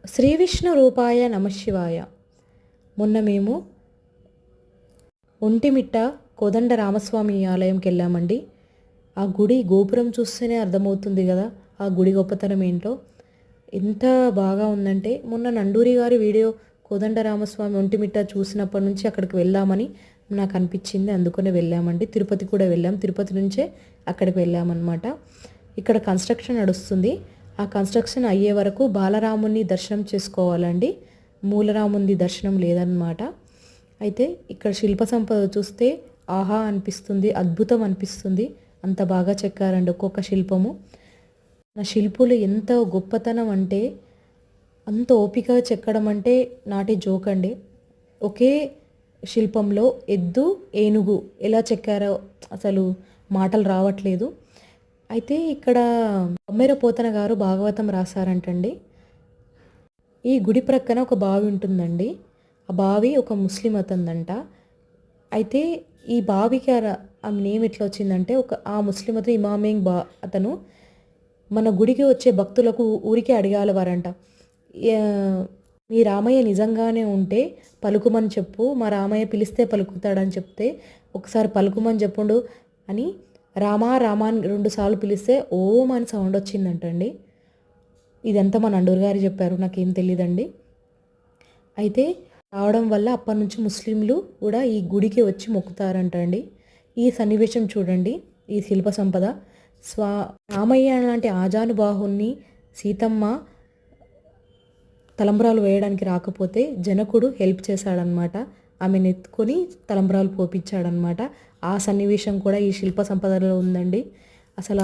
శ్రీ విష్ణు రూపాయ నమశివాయ. మొన్న మేము ఒంటిమిట్ట కోదండ రామస్వామి ఆలయంకి వెళ్ళామండి. ఆ గుడి గోపురం చూస్తేనే అర్థమవుతుంది కదా ఆ గుడి గొప్పతనం ఏంటో. ఎంత బాగా ఉందంటే, మొన్న నండూరి గారి వీడియో కోదండ రామస్వామి ఒంటిమిట్ట చూసినప్పటి నుంచి అక్కడికి వెళ్దామని నాకు అనిపించింది. అందుకనే వెళ్ళామండి. తిరుపతి కూడా వెళ్ళాం. తిరుపతి నుంచే అక్కడికి వెళ్ళామన్నమాట. ఇక్కడ కన్స్ట్రక్షన్ నడుస్తుంది. ఆ కన్స్ట్రక్షన్ అయ్యే వరకు బాలరాముని దర్శనం చేసుకోవాలండి. మూలరాముని దర్శనం లేదన్నమాట. అయితే ఇక్కడ శిల్ప సంపద చూస్తే ఆహా అనిపిస్తుంది, అద్భుతం అనిపిస్తుంది. అంత బాగా చెక్కారండి ఒక్కొక్క శిల్పము. నా శిల్పులు ఎంత గొప్పతనం అంటే, అంత ఓపికగా చెక్కడం అంటే నాటి జోక్ అండి. ఒకే శిల్పంలో ఎద్దు ఏనుగు ఎలా చెక్కారో అసలు మాటలు రావట్లేదు. అయితే ఇక్కడ బొమ్మెర పోతన గారు భాగవతం రాశారంటండి. ఈ గుడి ప్రక్కన ఒక బావి ఉంటుందండి. ఆ బావి ఒక ముస్లిం అతందంట. అయితే ఈ బావికి ఆ నేమ్ ఎట్లా వచ్చిందంటే, ఆ ముస్లిం అతను ఇమామింగ్ అతను మన గుడికి వచ్చే భక్తులకు ఊరికే అడిగేవారంట, మీ రామయ్య నిజంగానే ఉంటే పలుకుమని చెప్పు, మా రామయ్య పిలిస్తే పలుకుతాడని చెప్తే ఒకసారి పలుకుమని చెప్పుండు అని రామా రామా అని 2 సార్లు పిలిస్తే ఓం అని సౌండ్ వచ్చిందంటండి. ఇదంతా మా నండూరు గారు చెప్పారు, నాకేం తెలియదండి. అయితే రావడం వల్ల అప్పటి నుంచి ముస్లింలు కూడా ఈ గుడికి వచ్చి మొక్కుతారంటండి. ఈ సన్నివేశం చూడండి, ఈ శిల్ప సంపద. రామయ్య లాంటి ఆజానుబాహుని సీతమ్మ తలంబ్రాలు వేయడానికి రాకపోతే జనకుడు హెల్ప్ చేశాడనమాట. ఆమెను ఎత్తుకొని తలంబ్రాలు పోపించాడనమాట. ఆ సన్నివేశం కూడా ఈ శిల్ప సంపదలో ఉందండి. అసలు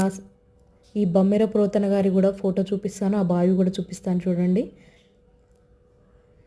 ఈ బమ్మెర ప్రోతన గారి కూడా ఫోటో చూపిస్తాను, ఆ బావి కూడా చూపిస్తాను చూడండి.